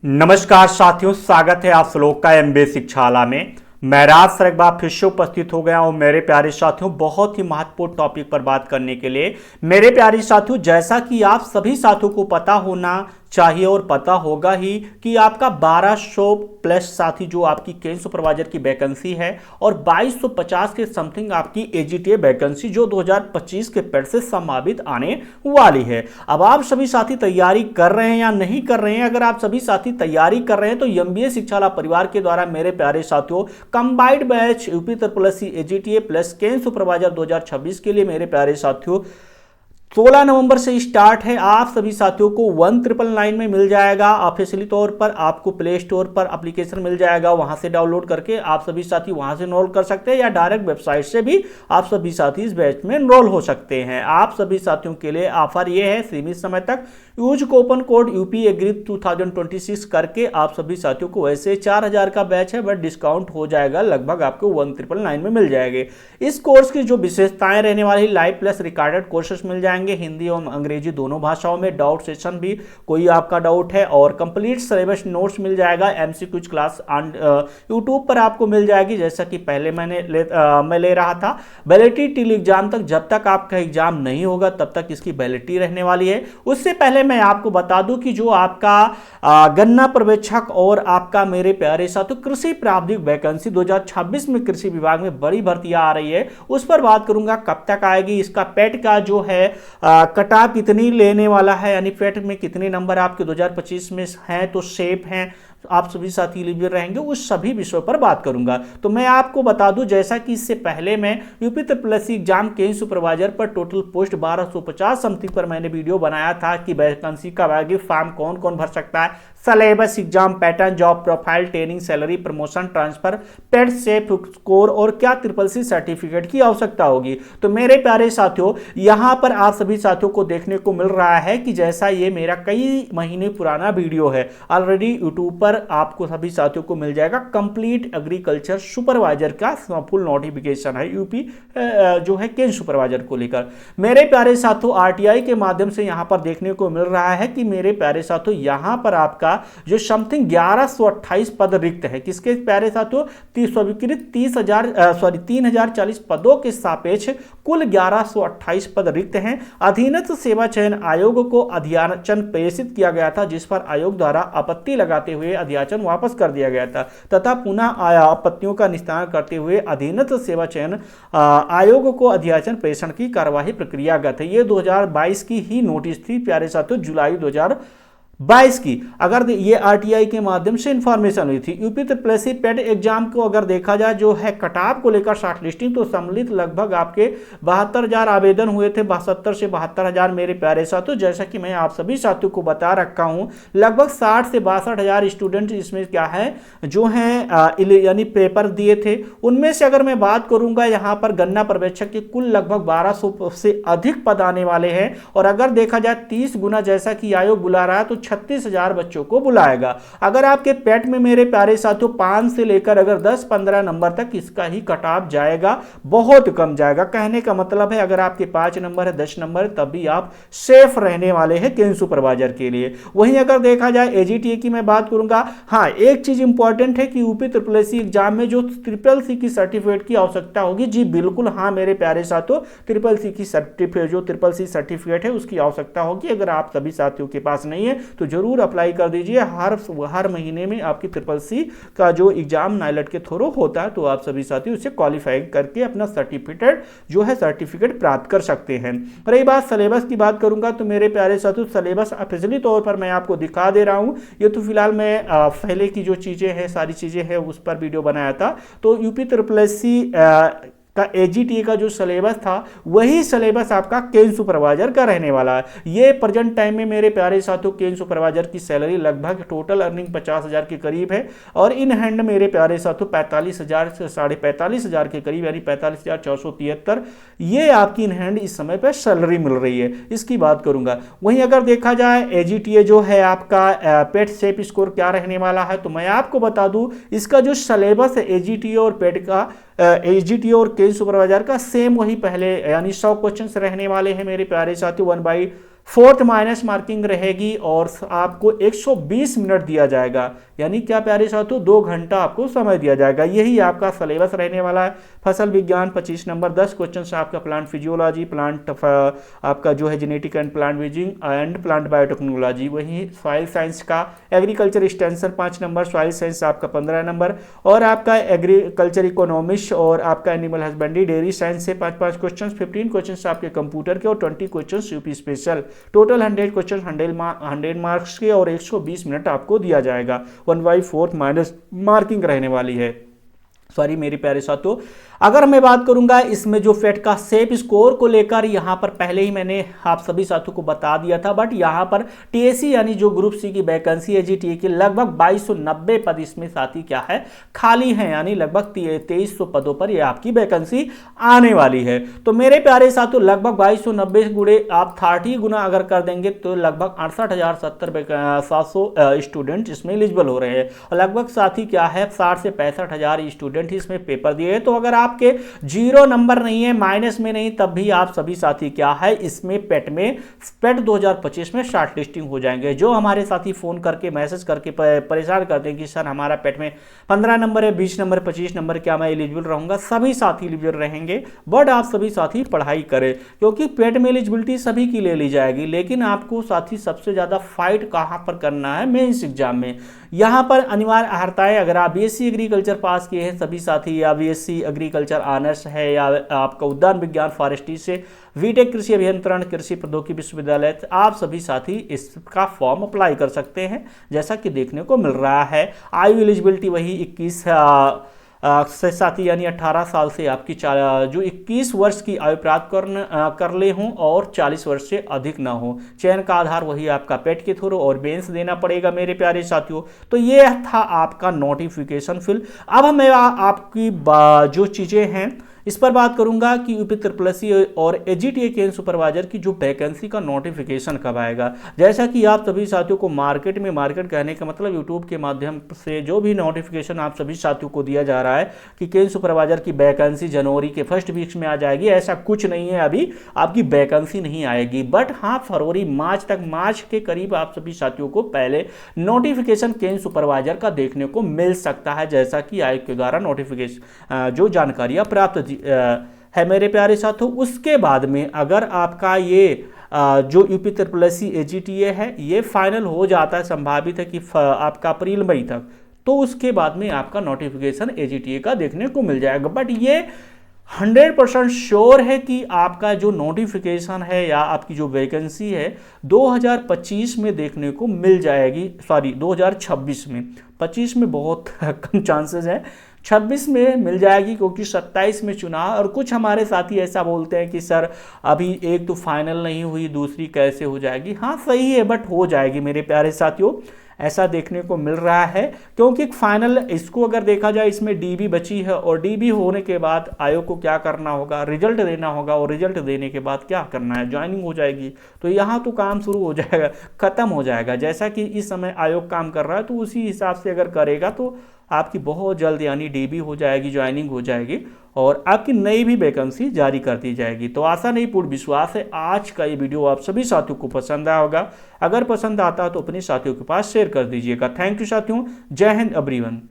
नमस्कार साथियों, स्वागत है आप श्लोक का एमबीए शिक्षाला में। मैं राज सर एक बार फिर से उपस्थित हो गया हूं मेरे प्यारे साथियों, बहुत ही महत्वपूर्ण टॉपिक पर बात करने के लिए। मेरे प्यारे साथियों, जैसा कि आप सभी साथियों को पता होना चाहिए और पता होगा ही कि आपका 1200 प्लस साथी जो आपकी केन सुपरवाइजर की वैकेंसी है और 2250 के समथिंग आपकी एजीटीए वैकेंसी जो 2025 के पेड से संभावित आने वाली है। अब आप सभी साथी तैयारी कर रहे हैं या नहीं कर रहे हैं? अगर आप सभी साथी तैयारी कर रहे हैं तो एमबीए शिक्षाला परिवार के द्वारा मेरे प्यारे साथियों combined batch UP triple SC AGTA plus cane supervisor 2026 के लिए मेरे प्यारे साथियों 16 नवंबर से स्टार्ट है। आप सभी साथियों को 1999 में मिल जाएगा। ऑफिशियली तौर पर आपको प्ले स्टोर पर एप्लीकेशन मिल जाएगा, वहां से डाउनलोड करके आप सभी साथी वहां से एनरोल कर सकते हैं या डायरेक्ट वेबसाइट से भी आप सभी साथी इस बैच में एनरोल हो सकते हैं। आप सभी साथियों के लिए ऑफर ये है, सीमित समय तक use coupon code UP agri 2026 करके आप सभी साथियों को वैसे 4000 का बैच है बट डिस्काउंट हो जाएगा, लगभग आपको 1999 में मिल जाएंगे। इस कोर्स की जो विशेषताएं रहने वाली, लाइव प्लस रिकॉर्डेड कोर्सेस मिल जाएंगे हिंदी एवं अंग्रेजी दोनों भाषाओं में, डाउट सेशन भी कोई आपका डाउट है और कंप्लीट सिलेबस नोट्स मिल जाएगा। एमसीक्यू क्लास यूट्यूब पर आपको मिल जाएगी, जैसा कि पहले मैं ले रहा था। वैलिडिटी टिल एग्जाम तक, जब तक आपका एग्जाम नहीं होगा तब तक इसकी वैलिडिटी रहने वाली है। उससे पहले मैं आपको बता दूं कि जो आपका गन्ना पर्यवेक्षक और आपका मेरे प्यारे साथियों कृषि प्रावधानिक वैकेंसी 2026 में कृषि विभाग में बड़ी भर्तियां आ रही है, उस पर बात करूंगा। कब तक आएगी, इसका पेट का जो है कट ऑफ कितनी लेने वाला है, यानी पेट में कितने नंबर आपके 2025 में हैं तो सेफ हैं, आप सभी साथी एलिजिबल रहेंगे, उस सभी विषयों पर बात करूंगा। तो मैं आपको बता दूं, जैसा कि इससे पहले मैं यूपी ट्रिपल एससी एग्जाम केन सुपरवाइजर पर टोटल पोस्ट 1250 समथिंग पर मैंने वीडियो बनाया था कि वैकेंसी का फॉर्म कौन कौन भर सकता है, syllabus, exam pattern, job profile, training, salary, promotion, transfer, paid safe score और क्या ट्रिपल सी सर्टिफिकेट की आवश्यकता होगी। तो मेरे प्यारे साथियों, यहां पर आप सभी साथियों को देखने को मिल रहा है कि जैसा ये मेरा कई महीने पुराना वीडियो है, ऑलरेडी यूट्यूब पर आपको सभी साथियों को मिल जाएगा। कंप्लीट एग्रीकल्चर सुपरवाइजर का फुल नोटिफिकेशन है यूपी जो है केन सुपरवाइजर को लेकर। मेरे प्यारे साथियों, आरटीआई के माध्यम से यहां पर देखने को मिल रहा है कि मेरे प्यारे साथियों यहां पर आपका जो समथिंग 1128 पद रिक्त है, किसके प्यारे साथियों, स्वीकृत 3040 पदों के सापेक्ष कुल 1128 पद रिक्त हैं। अधीनस्थ सेवा चयन आयोग को अध्याचन प्रेषित किया गया था, जिस पर आयोग द्वारा आपत्ति लगाते हुए अध्याचन वापस कर दिया गया था तथा पुनः आपत्तियों का निस्तारण करते हुए अधीनस्थ सेवा चयन आयोग को अध्याचन प्रेषण की कार्यवाही प्रक्रिया गत है। ये 2022 की ही नोटिस थी प्यारे साथियों, जुलाई 2022 की। अगर ये आरटीआई के माध्यम से इंफॉर्मेशन हुई थी। UP triple SC paid exam को अगर देखा जाए जो है कटऑफ को लेकर शॉर्ट लिस्टिंग, तो सम्मिलित लगभग आपके 72,000 आवेदन हुए थे, 72 से 72,000 मेरे प्यारे साथियों। जैसा कि मैं आप सभी साथियों को बता रखा हूं, लगभग 60 से 62,000 स्टूडेंट इसमें क्या है जो है यानी पेपर दिए थे। उनमें से अगर मैं बात करूंगा, यहाँ पर गन्ना पर्यवेक्षक के कुल लगभग 1200 से अधिक पद आने वाले हैं और अगर देखा जाए 30 गुना जैसा कि आयोग बुला रहा है तो 36,000 बच्चों को बुलाएगा। अगर आपके पेट में मेरे प्यारे साथियों 5 से लेकर अगर 10-15 नंबर तक इसका ही कट ऑफ जाएगा, बहुत कम जाएगा। कहने का मतलब है अगर आपके 5 नंबर है, 10 नंबर है, तब भी आप सेफ रहने वाले हैं केन सुपरवाइजर के लिए। वहीं अगर देखा जाए एजीटीए की मैं बात करूंगा, हाँ एक चीज इंपॉर्टेंट है कि यूपी ट्रिपल एससी एग्जाम में जो ट्रिपल सी की सर्टिफिकेट की आवश्यकता होगी, जी बिल्कुल हाँ मेरे प्यारे साथियों, ट्रिपल सी की सर्टिफिकेट जो ट्रिपल सी सर्टिफिकेट है उसकी आवश्यकता होगी। अगर आप सभी साथियों के पास नहीं है तो जरूर अप्लाई कर दीजिए। हर महीने में आपकी ट्रिपल सी का जो एग्जाम नाइलेट के थ्रू होता है, तो आप सभी साथी उसे क्वालिफाई करके अपना सर्टिफिकेट प्राप्त कर सकते हैं। रही बात सिलेबस की बात करूंगा तो मेरे प्यारे साथियों सिलेबस ऑफिशियली तौर पर मैं आपको दिखा दे रहा हूं। ये तो फिलहाल मैं पहले की जो चीजें हैं, सारी चीजें हैं उस पर वीडियो बनाया था। तो यूपी ट्रिपल एससी का एजीटीए का जो सिलेबस था वही सिलेबस आपका केन सुपरवाइजर का रहने वाला है। ये प्रेजेंट टाइम में मेरे प्यारे साथियों केन सुपरवाइजर की सैलरी लगभग टोटल अर्निंग 50,000 के करीब है और इन हैंड मेरे प्यारे साथियों 45,000 से 45,500 के करीब, यानी 45,473 ये आपकी इन हैंड इस समय पर सैलरी मिल रही है, इसकी बात करूंगा। वहीं अगर देखा जाए एजीटीए जो है आपका पेट सेफ स्कोर क्या रहने वाला है, तो मैं आपको बता दूं इसका जो सिलेबस है एजीटीए और पेट का, एजीटीए और केन सुपरवाइजर का सेम वही पहले, यानी 100 क्वेश्चंस रहने वाले हैं मेरे प्यारे साथियों, 1/5 फोर्थ माइनस मार्किंग रहेगी और आपको 120 मिनट दिया जाएगा, यानी क्या प्यारे साथियों 2 घंटा आपको समय दिया जाएगा। यही आपका सिलेबस रहने वाला है। फसल विज्ञान 25 नंबर, 10 क्वेश्चन आपका प्लांट फिजियोलॉजी, प्लांट आपका जो है genetic and plant breeding and plant biotechnology, वही सॉइल साइंस का agriculture extension 5 number, soil science आपका 15 नंबर, और आपका एग्रीकल्चर इकोनॉमिक्स और आपका एनिमल हस्बेंड्री डेयरी साइंस से 5 क्वेश्चन, 15 क्वेश्चन आपके कंप्यूटर के और 20 question UP special. Total 100 question 100 marks के और 120 मिनट आपको दिया जाएगा। 1/4 माइनस मार्किंग रहने वाली है। सॉरी मेरे प्यारे साथियों, अगर मैं बात करूंगा इसमें जो फेट का सेफ स्कोर को लेकर, यहां पर पहले ही मैंने आप सभी साथियों को बता दिया था, बट यहां पर टीएससी यानी जो ग्रुप सी की वैकेंसी है जीटीए की लगभग 2290 पद इसमें साथी क्या है खाली है, यानी लगभग 2300 पदों पर यह आपकी वैकेंसी आने वाली है। तो मेरे प्यारे साथियों लगभग 2290 गुणे आप 30 गुना अगर कर देंगे तो लगभग 68,700 स्टूडेंट इसमें एलिजिबल हो रहे हैं, और लगभग साथी क्या है 60 से 65,000 स्टूडेंट इसमें पेपर दिए। तो अगर आपके 0 नंबर नहीं है, माइनस में नहीं, तब भी आप सभी साथी क्या है इसमें पेट 2025 में शॉर्ट लिस्टिंग हो जाएंगे। जो हमारे साथी फोन करके मैसेज करके परेशान करते हैं कि सर हमारा पेट में 15 नंबर है, 20 नंबर, 25 नंबर, क्या मैं एलिजिबल रहूंगा? सभी साथी एलिजिबल रहेंगे, बट आप सभी साथी पढ़ाई करें, क्योंकि पेट में एलिजिबिलिटी सभी की ले ली जाएगी, लेकिन आपको साथी सबसे ज्यादा फाइट कहां पर करना है? मेंस एग्जाम में। यहां पर अनिवार्य अर्हताएं, अगर आप बीएससी एग्रीकल्चर पास किए हैं सभी साथी, या बीएससी एग्रीकल्चर ऑनर्स है, या आपका उद्यान विज्ञान फॉरेस्ट्री से बीटेक कृषि अभियंत्रण कृषि प्रौद्योगिकी विश्वविद्यालय, आप सभी साथी इसका फॉर्म अप्लाई कर सकते हैं, जैसा कि देखने को मिल रहा है। आयु एलिजिबिलिटी वही 21 से साथी यानी 18 साल से आपकी जो 21 वर्ष की आयु प्राप्त कर ले हों और 40 वर्ष से अधिक ना हो। चयन का आधार वही आपका पेट के थ्रू और बेंस देना पड़ेगा मेरे प्यारे साथियों। तो ये था आपका नोटिफिकेशन फिल। अब मैं आपकी जो चीज़ें हैं इस पर बात करूंगा कि यूपी ट्रिपल और एजीटीए के सुपरवाइजर की जो वैकेंसी का नोटिफिकेशन कब आएगा। जैसा कि आप सभी साथियों को मार्केट कहने का मतलब यूट्यूब के माध्यम से जो भी नोटिफिकेशन आप सभी साथियों को दिया जा रहा है कि केंद्र सुपरवाइजर की वैकेंसी जनवरी के फर्स्ट वीक्स में आ जाएगी, ऐसा कुछ नहीं है। अभी आपकी वैकेंसी नहीं आएगी, बट हाँ फरवरी मार्च के करीब आप सभी साथियों को पहले नोटिफिकेशन केंद्र सुपरवाइजर का देखने को मिल सकता है, जैसा कि आयोग के द्वारा नोटिफिकेशन जो जानकारियां प्राप्त है मेरे प्यारे साथियों। उसके बाद में अगर आपका ये जो यूपी ट्रिपल एजीटीए है ये फाइनल हो जाता है, संभावित है कि आपका अप्रैल मई तक, तो उसके बाद में आपका नोटिफिकेशन एजीटीए का देखने को मिल जाएगा। बट ये 100% श्योर है कि आपका जो नोटिफिकेशन है या आपकी जो वैकेंसी है 2025 में देखने को मिल जाएगी, सॉरी 2026 में, 25 में बहुत कम चांसेस है, 26 में मिल जाएगी, क्योंकि 27 में चुनाव। और कुछ हमारे साथी ऐसा बोलते हैं कि सर अभी एक तो फाइनल नहीं हुई, दूसरी कैसे हो जाएगी? हाँ सही है, बट हो जाएगी मेरे प्यारे साथियों, ऐसा देखने को मिल रहा है। क्योंकि फाइनल इसको अगर देखा जाए इसमें डीबी बची है, और डीबी होने के बाद आयोग को क्या करना होगा? रिजल्ट देना होगा, और रिजल्ट देने के बाद क्या करना है? ज्वाइनिंग हो जाएगी। तो यहाँ तो काम शुरू हो जाएगा, खत्म हो जाएगा। जैसा कि इस समय आयोग काम कर रहा है, तो उसी हिसाब से अगर करेगा तो आपकी बहुत जल्द यानी डीबी हो जाएगी, ज्वाइनिंग हो जाएगी, और आपकी नई भी वैकेंसी जारी कर दी जाएगी। तो आशा नहीं पूर्ण विश्वास है आज का ये वीडियो आप सभी साथियों को पसंद आया होगा। अगर पसंद आता है तो अपने साथियों के पास शेयर कर दीजिएगा। थैंक यू साथियों, जय हिंद एवरीवन।